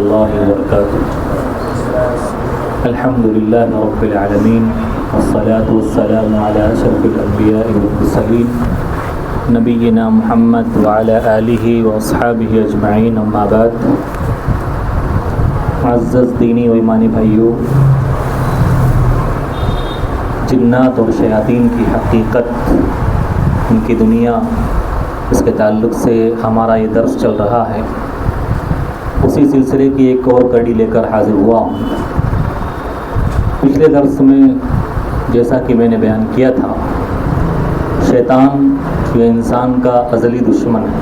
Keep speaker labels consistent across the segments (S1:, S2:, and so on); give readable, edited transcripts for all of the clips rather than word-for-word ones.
S1: الله وبركاته. الحمد لله رب العالمين والصلاة والسلام على أشرف الأنبياء والمرسلين نبينا محمد وعلى آله وأصحابه أجمعين. أما بعد، معزز دینی و ایمانی بھائیوں، جنات اور شیاطین کی حقیقت، ان کی دنیا، اس کے تعلق سے ہمارا یہ درس چل رہا ہے. اسی سلسلے کی ایک اور کڑی لے کر حاضر ہوا ہوں. پچھلے درس میں جیسا کہ میں نے بیان کیا تھا، شیطان یہ انسان کا ازلی دشمن ہے،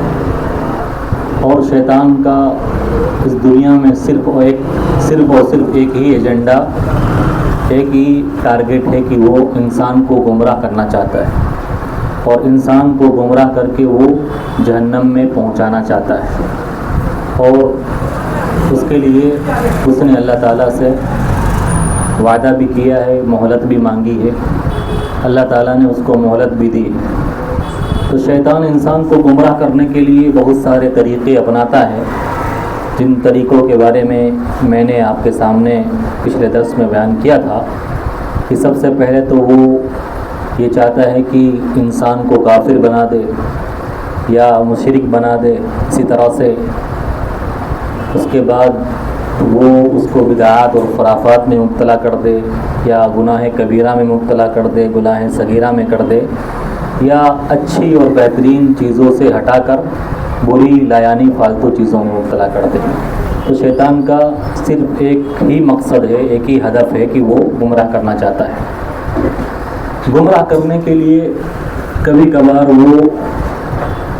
S1: اور شیطان کا اس دنیا میں صرف اور صرف ایک ہی ایجنڈا، ایک ہی ٹارگٹ ہے کہ وہ انسان کو گمراہ کرنا چاہتا ہے، اور انسان کو گمراہ کر کے وہ جہنم میں پہنچانا چاہتا ہے. اور اس کے لیے اس نے اللہ تعالیٰ سے وعدہ بھی کیا ہے، مہلت بھی مانگی ہے. اللہ تعالیٰ نے اس کو مہلت بھی دی ہے. تو شیطان انسان کو گمراہ کرنے کے لیے بہت سارے طریقے اپناتا ہے، جن طریقوں کے بارے میں نے آپ کے سامنے پچھلے درس میں بیان کیا تھا کہ سب سے پہلے تو وہ یہ چاہتا ہے کہ انسان کو کافر بنا دے یا مشرک بنا دے. اسی طرح سے اس کے بعد وہ اس کو بدعات اور خرافات میں مبتلا کر دے، یا گناہ کبیرہ میں مبتلا کر دے، گناہ صغیرہ میں کر دے، یا اچھی اور بہترین چیزوں سے ہٹا کر بری لایانی فالتو چیزوں میں مبتلا کر دے. تو شیطان کا صرف ایک ہی مقصد ہے، ایک ہی ہدف ہے کہ وہ گمراہ کرنا چاہتا ہے. گمراہ کرنے کے لیے کبھی کبھار وہ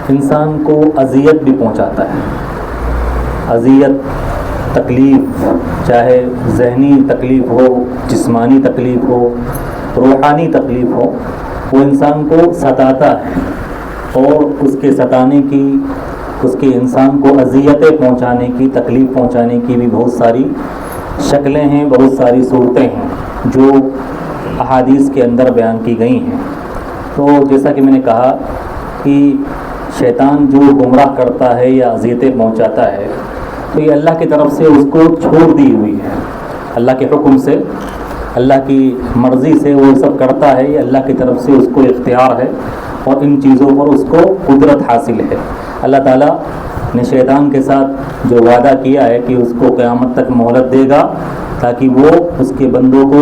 S1: انسان کو اذیت بھی پہنچاتا ہے. اذیت، تکلیف، چاہے ذہنی تکلیف ہو، جسمانی تکلیف ہو، روحانی تکلیف ہو، وہ انسان کو ستاتا ہے. اور اس کے ستانے کی، اس کے انسان کو اذیتیں پہنچانے کی، تکلیف پہنچانے کی بھی بہت ساری شکلیں ہیں، بہت ساری صورتیں ہیں جو احادیث کے اندر بیان کی گئی ہیں. تو جیسا کہ میں نے کہا کہ شیطان جو گمراہ کرتا ہے یا اذیتیں پہنچاتا ہے، تو یہ اللہ کی طرف سے اس کو چھوڑ دی ہوئی ہے. اللہ کے حکم سے، اللہ کی مرضی سے وہ سب کرتا ہے. یہ اللہ کی طرف سے اس کو اختیار ہے، اور ان چیزوں پر اس کو قدرت حاصل ہے. اللہ تعالیٰ نے شیطان کے ساتھ جو وعدہ کیا ہے کہ اس کو قیامت تک مہلت دے گا تاکہ وہ اس کے بندوں کو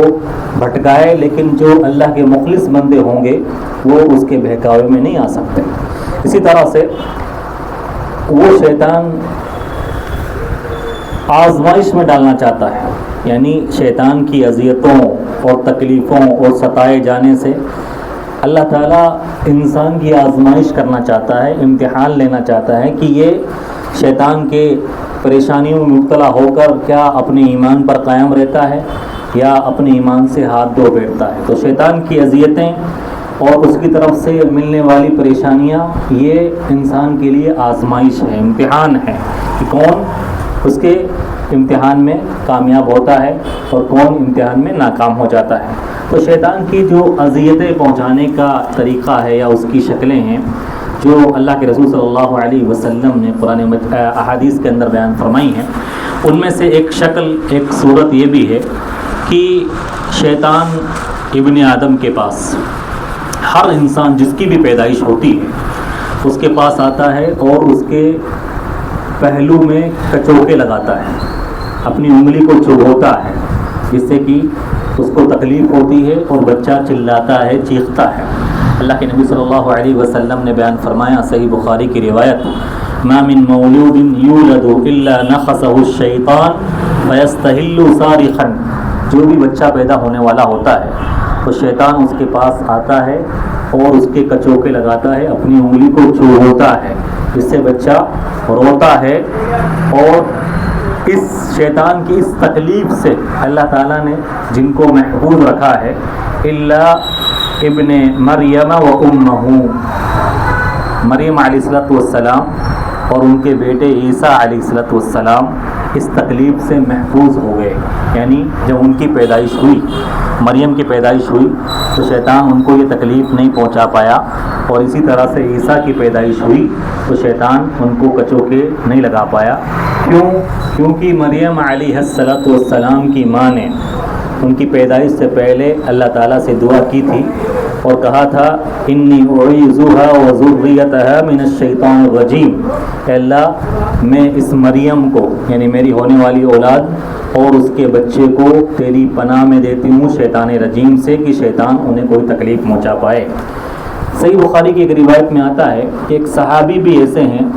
S1: بھٹکائے، لیکن جو اللہ کے مخلص بندے ہوں گے وہ اس کے بہکاوے میں نہیں آ سکتے. اسی طرح سے وہ شیطان آزمائش میں ڈالنا چاہتا ہے. یعنی شیطان کی اذیتوں اور تکلیفوں اور ستائے جانے سے اللہ تعالیٰ انسان کی آزمائش کرنا چاہتا ہے، امتحان لینا چاہتا ہے کہ یہ شیطان کے پریشانیوں میں مبتلا ہو کر کیا اپنے ایمان پر قائم رہتا ہے یا اپنے ایمان سے ہاتھ دھو بیٹھتا ہے. تو شیطان کی اذیتیں اور اس کی طرف سے ملنے والی پریشانیاں یہ انسان کے لیے آزمائش ہے، امتحان ہے کہ کون اس کے امتحان میں کامیاب ہوتا ہے اور کون امتحان میں ناکام ہو جاتا ہے. تو شیطان کی جو اذیتیں پہنچانے کا طریقہ ہے یا اس کی شکلیں ہیں جو اللہ کے رسول صلی اللہ علیہ وسلم نے قرآن احادیث کے اندر بیان فرمائی ہیں، ان میں سے ایک شکل، ایک صورت یہ بھی ہے کہ شیطان ابن آدم کے پاس، ہر انسان جس کی بھی پیدائش ہوتی ہے اس کے پاس آتا ہے اور اس کے پہلو میں کچوکے لگاتا ہے، اپنی انگلی کو چبھوتا ہے، جس سے کہ اس کو تکلیف ہوتی ہے اور بچہ چلاتا ہے، چیختا ہے. اللہ کے نبی صلی اللہ علیہ وسلم نے بیان فرمایا، صحیح بخاری کی روایت، ما من مولود یولد الا نخسه الشیطان فیستحل صارخا. جو بھی بچہ پیدا ہونے والا ہوتا ہے تو شیطان اس کے پاس آتا ہے اور اس کے کچوکے لگاتا ہے، اپنی انگلی کو چبھوتا ہے، جس سے بچہ روتا ہے. اور اس شیطان کی اس تکلیف سے اللہ تعالیٰ نے جن کو محفوظ رکھا ہے، الا ابن مریم و امہ، مریم علیہ السلام اور ان کے بیٹے عیسیٰ علیہ السلام اس تکلیف سے محفوظ ہو گئے. یعنی جب ان کی پیدائش ہوئی، مریم کی پیدائش ہوئی، تو شیطان ان کو یہ تکلیف نہیں پہنچا پایا. اور اسی طرح سے عیسیٰ کی پیدائش ہوئی تو شیطان ان کو کچوکے نہیں لگا پایا. کیوں؟ کیونکہ مریم علیہ السلام کی ماں نے ان کی پیدائش سے پہلے اللہ تعالیٰ سے دعا کی تھی اور کہا تھا انی اعیذھا وذریتھا من الشیطان الرجیم، کہ اللہ میں اس مریم کو یعنی میری ہونے والی اولاد اور اس کے بچے کو تیری پناہ میں دیتی ہوں شیطان رجیم سے، کہ شیطان انہیں کوئی تکلیف پہنچا پائے۔ صحیح بخاری کی ایک روایت میں آتا ہے کہ ایک صحابی بھی ایسے ہیں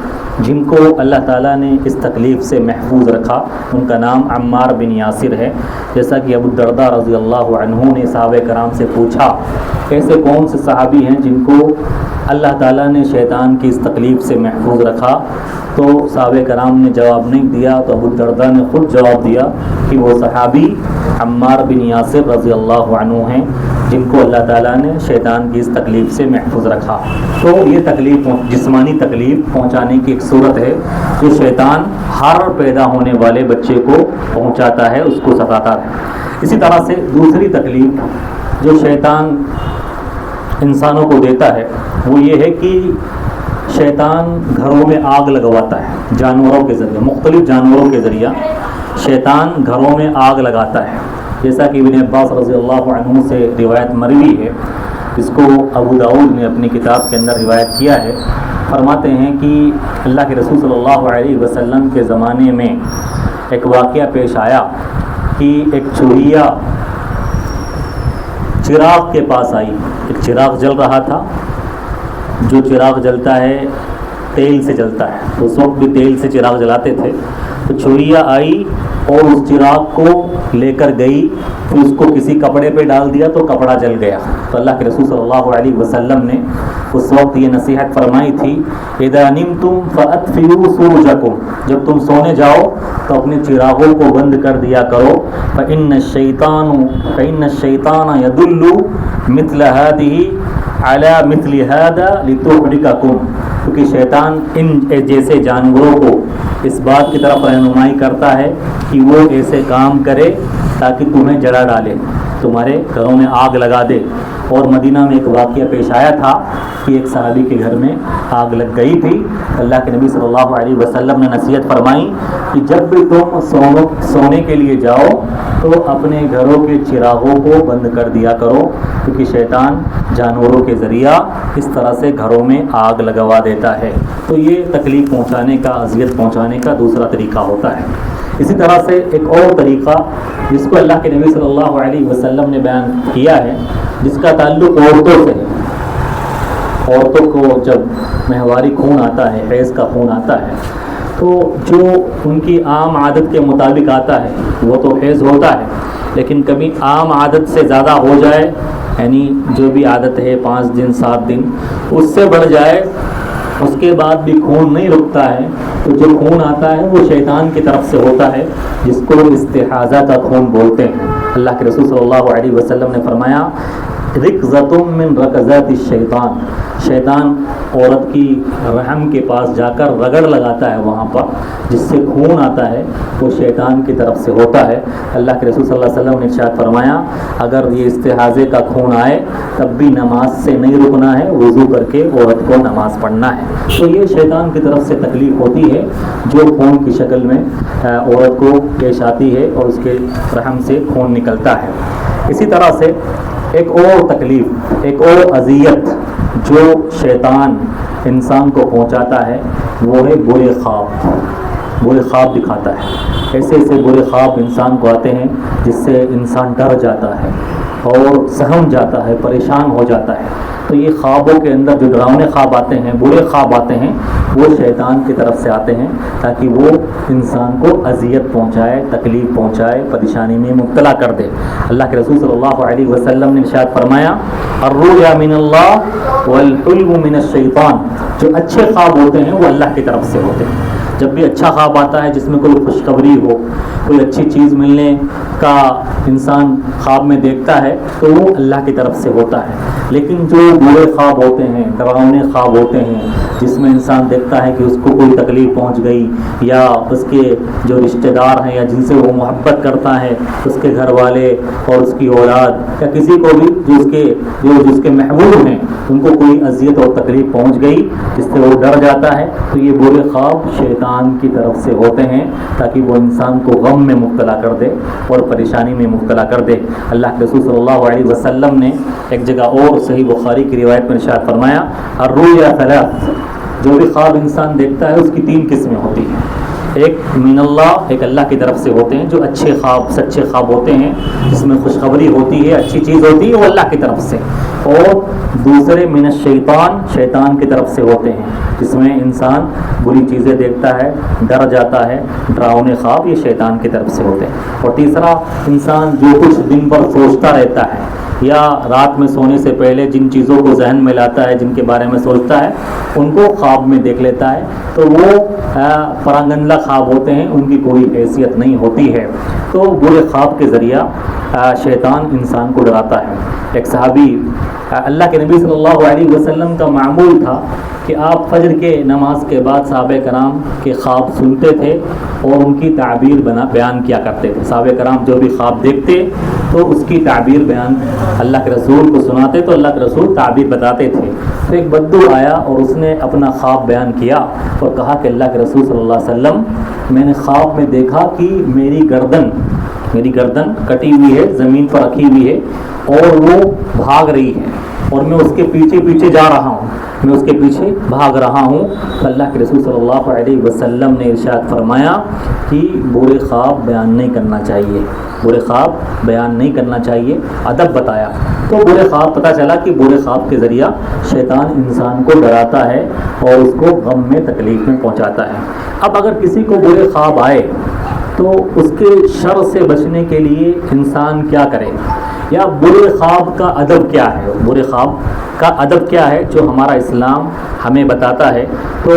S1: جن کو اللہ تعالیٰ نے اس تکلیف سے محفوظ رکھا، ان کا نام عمار بن یاسر ہے۔ جیسا کہ ابو الدرداء رضی اللہ عنہ نے صحابہ کرام سے پوچھا ایسے کون سے صحابی ہیں جن کو اللہ تعالیٰ نے شیطان کی اس تکلیف سے محفوظ رکھا، تو صحابہ کرام نے جواب نہیں دیا، تو ابو الدرداء نے خود جواب دیا کہ وہ صحابی عمار بن یاسر رضی اللہ عنہ ہیں جن کو اللہ تعالیٰ نے شیطان کی اس تکلیف سے محفوظ رکھا۔ تو یہ تکلیف جسمانی تکلیف پہنچانے کی ایک صورت ہے جو شیطان ہر پیدا ہونے والے بچے کو پہنچاتا ہے، اس کو ستاتا ہے۔ اسی طرح سے دوسری تکلیف جو شیطان انسانوں کو دیتا ہے وہ یہ ہے کہ شیطان گھروں میں آگ لگواتا ہے، جانوروں کے ذریعے، مختلف جانوروں کے ذریعہ شیطان گھروں میں آگ لگاتا ہے۔ جیسا کہ ابن عباس رضی اللہ عنہ سے روایت مروی ہے، اس کو ابو داؤد نے اپنی کتاب کے اندر روایت کیا ہے، فرماتے ہیں کہ اللہ کے رسول صلی اللہ علیہ وسلم کے زمانے میں ایک واقعہ پیش آیا کہ ایک چڑیا چراغ کے پاس آئی، ایک چراغ جل رہا تھا، جو چراغ جلتا ہے تیل سے جلتا ہے، اس وقت بھی تیل سے چراغ جلاتے تھے، تو چڑیا آئی اور اس چراغ کو لے کر گئی، پھر اس کو کسی کپڑے پہ ڈال دیا تو کپڑا جل گیا۔ تو اللہ کے رسول صلی اللہ علیہ وسلم نے اس وقت یہ نصیحت فرمائی تھی، اذا نمتم فاطفئوا سرجکم، جب تم سونے جاؤ تو اپنے چراغوں کو بند کر دیا کرو، فإن الشیطان يدل مثل هذه على مثل هذا لتحرککم، کیونکہ شیطان ان جیسے جانوروں کو اس بات کی طرف رہنمائی کرتا ہے کہ وہ ایسے کام کرے تاکہ تمہیں جلا ڈالے، تمہارے گھروں میں آگ لگا دے۔ اور مدینہ میں ایک واقعہ پیش آیا تھا کہ ایک صحابی کے گھر میں آگ لگ گئی تھی، اللہ کے نبی صلی اللہ علیہ وسلم نے نصیحت فرمائی کہ جب بھی تم سونے کے لیے جاؤ تو اپنے گھروں کے چراغوں کو بند کر دیا کرو، کیونکہ شیطان جانوروں کے ذریعہ اس طرح سے گھروں میں آگ لگوا دیتا ہے۔ تو یہ تکلیف پہنچانے کا، اذیت پہنچانے کا دوسرا طریقہ ہوتا ہے۔ اسی طرح سے ایک اور طریقہ جس کو اللہ کے نبی صلی اللہ علیہ وسلم نے بیان کیا ہے، جس کا تعلق عورتوں سے ہے۔ عورتوں کو جب مہواری خون آتا ہے، حیض کا خون آتا ہے، تو جو ان کی عام عادت کے مطابق آتا ہے وہ تو حیض ہوتا ہے، لیکن کبھی عام عادت سے زیادہ ہو جائے، یعنی جو بھی عادت ہے 5 دن 7 دن اس سے بڑھ جائے، اس کے بعد بھی خون نہیں رکتا ہے، تو جو خون آتا ہے وہ شیطان کی طرف سے ہوتا ہے، جس کو استحاضہ کا خون بولتے ہیں۔ اللہ کے رسول صلی اللہ علیہ وسلم نے فرمایا رکضۃ من رکضات الشیطان، شیطان عورت کی رحم کے پاس جا کر رگڑ لگاتا ہے، وہاں پر جس سے خون آتا ہے وہ شیطان کی طرف سے ہوتا ہے۔ اللہ کے رسول صلی اللہ علیہ وسلم نے ارشاد فرمایا اگر یہ استحاضے کا خون آئے تب بھی نماز سے نہیں رکنا ہے، وضو کر کے عورت کو نماز پڑھنا ہے۔ تو یہ شیطان کی طرف سے تکلیف ہوتی ہے جو خون کی شکل میں عورت کو پیش آتی ہے اور اس کے رحم سے خون نکلتا ہے۔ اسی طرح سے ایک اور تکلیف، ایک اور اذیت جو شیطان انسان کو پہنچاتا ہے وہ ہے برے خواب۔ برے خواب دکھاتا ہے، ایسے ایسے برے خواب انسان کو آتے ہیں جس سے انسان ڈر جاتا ہے اور سہم جاتا ہے، پریشان ہو جاتا ہے۔ تو یہ خوابوں کے اندر جو ڈراؤنے خواب آتے ہیں، برے خواب آتے ہیں، وہ شیطان کی طرف سے آتے ہیں تاکہ وہ انسان کو اذیت پہنچائے، تکلیف پہنچائے، پریشانی میں مبتلا کر دے۔ اللہ کے رسول صلی اللہ علیہ وسلم نے ارشاد فرمایا الرؤیا من اللہ والحلم من الشیطان، جو اچھے خواب ہوتے ہیں وہ اللہ کی طرف سے ہوتے ہیں۔ جب بھی اچھا خواب آتا ہے جس میں کوئی خوشخبری ہو، کوئی اچھی چیز ملنے کا انسان خواب میں دیکھتا ہے تو وہ اللہ کی طرف سے ہوتا ہے۔ لیکن جو برے خواب ہوتے ہیں، ڈراؤنے خواب ہوتے ہیں جس میں انسان دیکھتا ہے کہ اس کو کوئی تکلیف پہنچ گئی، یا اس کے جو رشتہ دار ہیں یا جن سے وہ محبت کرتا ہے، اس کے گھر والے اور اس کی اولاد یا کسی کو بھی جو اس کے محبوب ہیں ان کو کوئی اذیت اور تکلیف پہنچ گئی جس سے وہ ڈر جاتا ہے، تو یہ برے خواب شیطان کی طرف سے ہوتے ہیں تاکہ وہ انسان کو غم میں مبتلا کر دے اور پریشانی میں مبتلا کر دے۔ اللہ کے رسول صلی اللہ علیہ وسلم نے ایک جگہ اور صحیح بخاری کی روایت میں ارشاد فرمایا، الرؤیا ثلاث، جو بھی خواب انسان دیکھتا ہے اس کی 3 قسمیں ہوتی ہیں۔ ایک من اللہ، ایک اللہ کی طرف سے ہوتے ہیں جو اچھے خواب سچے خواب ہوتے ہیں، جس میں خوشخبری ہوتی ہے، اچھی چیز ہوتی ہے، وہ اللہ کی طرف سے۔ اور دوسرے من الشیطان، شیطان کی طرف سے ہوتے ہیں، جس میں انسان بری چیزیں دیکھتا ہے، ڈر جاتا ہے، ڈراؤنے خواب، یہ شیطان کی طرف سے ہوتے ہیں۔ اور تیسرا، انسان جو کچھ دن بھر سوچتا رہتا ہے یا رات میں سونے سے پہلے جن چیزوں کو ذہن میں لاتا ہے، جن کے بارے میں سوچتا ہے، ان کو خواب میں دیکھ لیتا ہے، تو وہ پراگندہ خواب ہوتے ہیں، ان کی کوئی حیثیت نہیں ہوتی ہے۔ تو برے خواب کے ذریعہ شیطان انسان کو ڈراتا ہے۔ ایک صحابی اللہ کے نبی صلی اللہ علیہ وسلم کا معمول تھا کہ آپ فجر کے نماز کے بعد صحابہ کرام کے خواب سنتے تھے اور ان کی تعبیر بیان کیا کرتے تھے۔ صحابہ کرام جو بھی خواب دیکھتے تو اس کی تعبیر بیان اللہ کے رسول کو سناتے، تو اللہ کے رسول تعبیر بتاتے تھے۔ تو ایک بدو آیا اور اس نے اپنا خواب بیان کیا اور کہا کہ اللہ کے رسول صلی اللہ علیہ وسلم، میں نے خواب میں دیکھا کہ میری گردن کٹی ہوئی ہے، زمین پر رکھی ہوئی ہے اور وہ بھاگ رہی ہے اور میں اس کے پیچھے جا رہا ہوں، میں اس کے پیچھے بھاگ رہا ہوں۔ تو اللہ کے رسول صلی اللہ علیہ وسلم نے ارشاد فرمایا کہ برے خواب بیان نہیں کرنا چاہیے، برے خواب بیان نہیں کرنا چاہیے، ادب بتایا۔ تو برے خواب، پتہ چلا کہ برے خواب کے ذریعہ شیطان انسان کو ڈراتا ہے اور اس کو غم میں تکلیف میں پہنچاتا ہے۔ اب اگر کسی کو برے خواب آئے تو اس کے شر سے بچنے کے لیے انسان کیا کرے، یا برے خواب کا ادب کیا ہے، برے خواب کا ادب کیا ہے جو ہمارا اسلام ہمیں بتاتا ہے۔ تو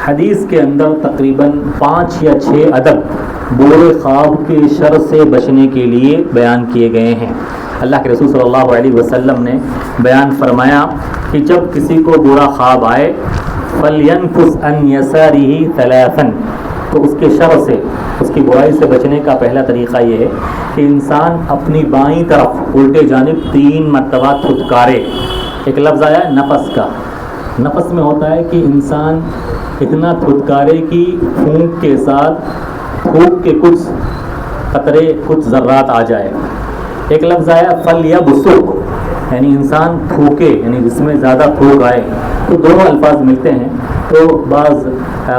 S1: حدیث کے اندر تقریباً 5 یا 6 ادب برے خواب کے شر سے بچنے کے لیے بیان کیے گئے ہیں۔ اللہ کے رسول صلی اللہ علیہ وسلم نے بیان فرمایا کہ جب کسی کو برا خواب آئے فَلْيَنْفُسْ عَنْ يَسَارِهِ ثَلَاثًا، تو اس کے شر سے، اس کی برائی سے بچنے کا پہلا طریقہ یہ ہے کہ انسان اپنی بائیں طرف الٹے جانب 3 مرتبہ تھتکارے۔ ایک لفظ آیا نفس کا، نفس میں ہوتا ہے کہ انسان اتنا تھتکارے کہ پھونک کے ساتھ پھونک کے کچھ قطرے، کچھ ذرات آ جائے۔ ایک لفظ آیا فَلْيَبْصُقْ، یعنی انسان پھونکے، یعنی جس میں زیادہ پھونک آئے۔ تو دونوں الفاظ ملتے ہیں۔ تو بعض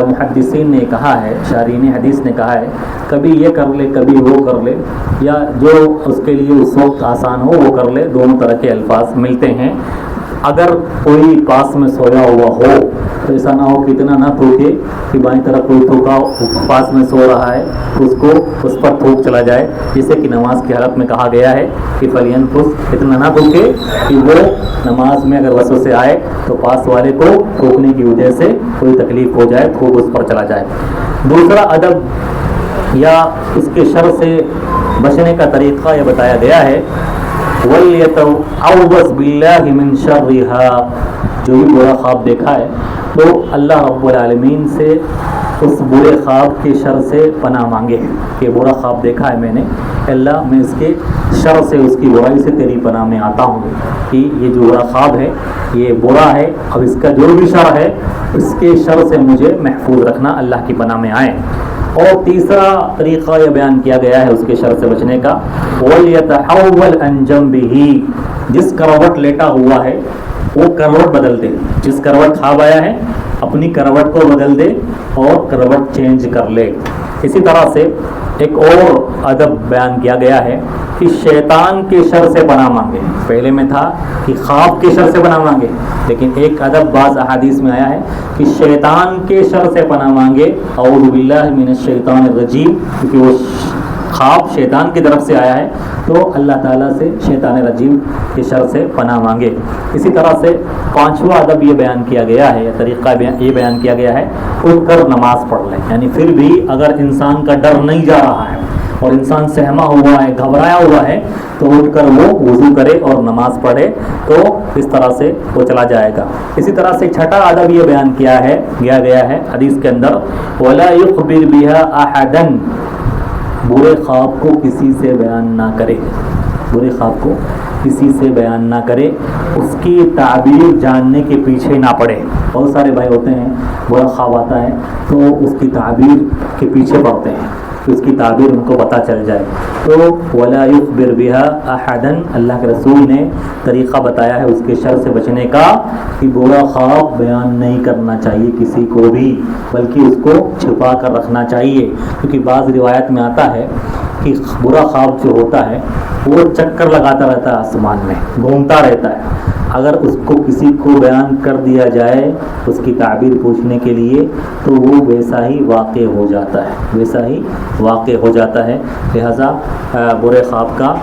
S1: محدثین نے کہا ہے، شارحین حدیث نے کہا ہے، کبھی یہ کر لے کبھی وہ کر لے، یا جو اس کے لیے اس وقت آسان ہو وہ کر لے، دونوں طرح کے الفاظ ملتے ہیں۔ اگر کوئی پاس میں سویا ہوا ہو تو ایسا نہ ہو کہ اتنا نہ تھوکے کہ بائیں طرف کوئی تھوکا پاس میں سو رہا ہے تو اس کو اس پر تھوک چلا جائے، جیسے کہ نماز کی حالت میں کہا گیا ہے کہ فَلْيَنْفُسْ، اتنا نہ تھوکے کہ وہ نماز میں اگر وسوسے آئے تو پاس والے کو تھوکنے کی وجہ سے کوئی تکلیف ہو جائے، تھوک اس پر چلا جائے۔ دوسرا ادب یا اس کے شر سے بچنے کا طریقہ یہ بتایا گیا ہے وَلْيَتَعَوَّذْ بِاللَّهِ مِنْ شَرِّهَا، جو بھی برا خواب دیکھا ہے تو اللہ رب العالمین سے اس برے خواب کے شر سے پناہ مانگے کہ برا خواب دیکھا ہے میں نے، اللہ میں اس کے شر سے، اس کی برائی سے تیری پناہ میں آتا ہوں کہ یہ جو برا خواب ہے یہ برا ہے، اب اس کا جو بھی شر ہے اس کے شر سے مجھے محفوظ رکھنا، اللہ کی پناہ میں آئیں۔ اور تیسرا طریقہ یہ بیان کیا گیا ہے اس کے شر سے بچنے کا وَلْيَتَحَوَّلْ عَنْ جَنْبِهِ، جس کروٹ لیٹا ہوا ہے وہ کروٹ بدل دے، جس کروٹ خواب آیا ہے اپنی کروٹ کو بدل دے اور کروٹ چینج کر لے۔ اسی طرح سے ایک اور ادب بیان کیا گیا ہے کہ شیطان کے شر سے پناہ مانگے۔ پہلے میں تھا کہ خواب کے شر سے پناہ مانگے، لیکن ایک ادب بعض احادیث میں آیا ہے کہ شیطان کے شر سے پناہ مانگے، اعوذ باللہ من الشیطان الرجیم، کیونکہ وہ خواب شیطان کی طرف سے آیا ہے تو اللہ تعالیٰ سے شیطان رجیم کے شر سے پناہ مانگے۔ اسی طرح سے 5واں ادب یہ بیان کیا گیا ہے، یا طریقہ یہ بیان کیا گیا ہے، اٹھ کر نماز پڑھ لیں۔ یعنی پھر بھی اگر انسان کا ڈر نہیں جا رہا ہے اور انسان سہما ہوا ہے، گھبرایا ہوا ہے، تو اٹھ کر وہ وضو کرے اور نماز پڑھے، تو اس طرح سے وہ چلا جائے گا۔ اسی طرح سے 6واں ادب یہ بیان کیا گیا ہے حدیث کے اندر وَلَا يُخْبِرْ بِهَا أَحَدًا، برے خواب کو کسی سے بیان نہ کرے، برے خواب کو کسی سے بیان نہ کرے، اس کی تعبیر جاننے کے پیچھے نہ پڑے۔ بہت سارے بھائی ہوتے ہیں برا خواب آتا ہے تو اس کی تعبیر کے پیچھے پڑتے ہیں کہ اس کی تعبیر ان کو پتہ چل جائے۔ تو وَلَا يُخْبِرْ بِهَا أَحَدًا، اللہ کے رسول نے طریقہ بتایا ہے اس کے شر سے بچنے کا کہ برا خواب بیان نہیں کرنا چاہیے کسی کو بھی، بلکہ اس کو چھپا کر رکھنا چاہیے، کیونکہ بعض روایت میں آتا ہے کہ برا خواب جو ہوتا ہے وہ چکر لگاتا رہتا ہے آسمان میں، گھومتا رہتا ہے۔ اگر اس کو کسی کو بیان کر دیا جائے اس کی تعبیر پوچھنے کے لیے تو وہ ویسا ہی واقع ہو جاتا ہے، ویسا ہی واقع ہو جاتا ہے۔ لہٰذا برے خواب کا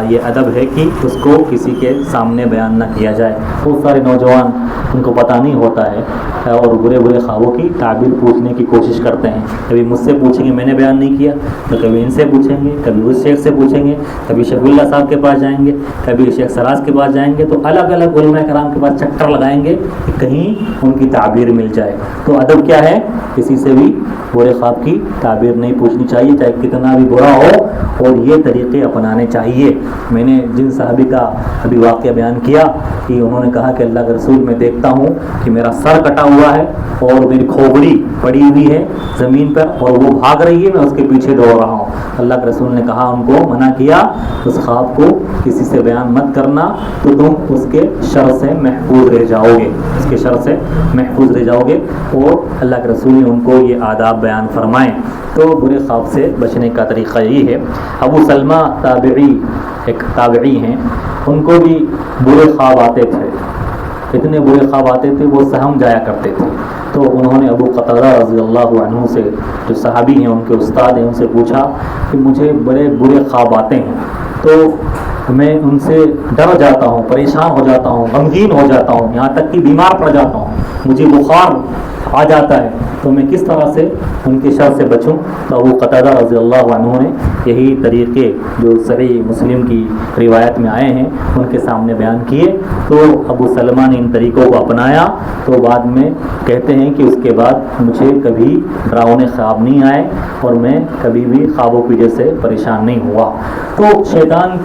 S1: یہ ادب ہے کہ اس کو کسی کے سامنے بیان نہ کیا جائے۔ بہت سارے نوجوان ان کو پتہ نہیں ہوتا ہے اور برے خوابوں کی تعبیر پوچھنے کی کوشش کرتے ہیں۔ کبھی مجھ سے پوچھیں گے، میں نے بیان نہیں کیا، تو کبھی ان سے پوچھیں گے، کبھی اس شیخ سے پوچھیں گے، کبھی شیخ اللہ صاحب کے پاس جائیں گے، کبھی شیخ سراج کے پاس جائیں گے، تو الگ الگ علماء کرام کے پاس چکر لگائیں گے کہ کہیں ان کی تعبیر مل جائے۔ تو ادب کیا ہے؟ کسی سے بھی برے خواب کی تعبیر نہیں پوچھنی چاہیے، چاہے کتنا بھی برا ہو، اور یہ طریقے اپنانے چاہیے۔ میں نے جن صحابی کا ابھی واقعہ بیان کیا کہ انہوں نے کہا کہ اللہ کے رسول میں دیکھتا ہوں کہ میرا سر کٹا ہوا ہے اور میری کھوپڑی پڑی ہوئی ہے زمین پر اور وہ بھاگ رہی ہے، میں اس کے پیچھے دوڑ رہا ہوں۔ اللہ کے رسول نے کہا، ان کو منع کیا اس خواب کو کسی سے بیان مت کرنا، تو تم اس کے شر سے محفوظ رہ جاؤ گے، اس کے شر سے محفوظ رہ جاؤ گے۔ اور اللہ کے رسول نے ان کو یہ آداب بیان فرمائے۔ تو برے خواب سے بچنے کا طریقہ یہی ہے۔ ابو سلمہ تابعی، ایک تابعی ہیں، ان کو بھی برے خواب آتے تھے، اتنے برے خواب آتے تھے وہ سہم جایا کرتے تھے۔ تو انہوں نے ابو قتادہ رضی اللہ عنہ سے، جو صحابی ہیں ان کے استاد ہیں، ان سے پوچھا کہ مجھے بڑے برے خواب آتے ہیں تو میں ان سے ڈر جاتا ہوں، پریشان ہو جاتا ہوں، غمگین ہو جاتا ہوں، یہاں تک کہ بیمار پڑ جاتا ہوں، مجھے بخار آ جاتا ہے، تو میں کس طرح سے ان کے شر سے بچوں؟ تو ابو قتادہ رضی اللہ عنہ نے یہی طریقے جو صحیح مسلم کی روایت میں آئے ہیں ان کے سامنے بیان کیے۔ تو ابو سلمہ نے ان طریقوں کو اپنایا، تو بعد میں کہتے ہیں کہ اس کے بعد مجھے کبھی ڈراؤنے خواب نہیں آئے اور میں کبھی بھی خوابوں کی وجہ سے پریشان نہیں ہوا۔ تو شیطان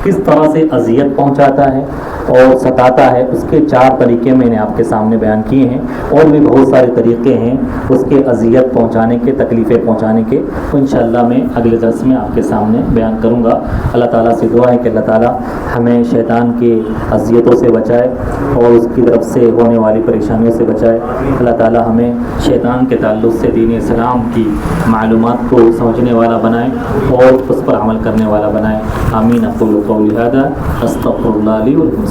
S1: کس طرح سے اذیت پہنچاتا ہے اور ستاتا ہے، اس کے 4 طریقے میں نے آپ کے سامنے بیان کیے ہیں، اور بھی بہت سارے طریقے ہیں اس کے اذیت پہنچانے کے، تکلیفیں پہنچانے کے، تو انشاءاللہ میں اگلے درس میں آپ کے سامنے بیان کروں گا۔ اللہ تعالیٰ سے دعا ہے کہ اللہ تعالیٰ ہمیں شیطان کی اذیتوں سے بچائے اور اس کی طرف سے ہونے والی پریشانیوں سے بچائے۔ اللہ تعالیٰ ہمیں شیطان کے تعلق سے دین اسلام کی معلومات کو سمجھنے والا بنائے اور اس پر عمل کرنے والا بنائے۔ آمین۔ اقول قولی ھذا استغفر اللہ لی ولکم۔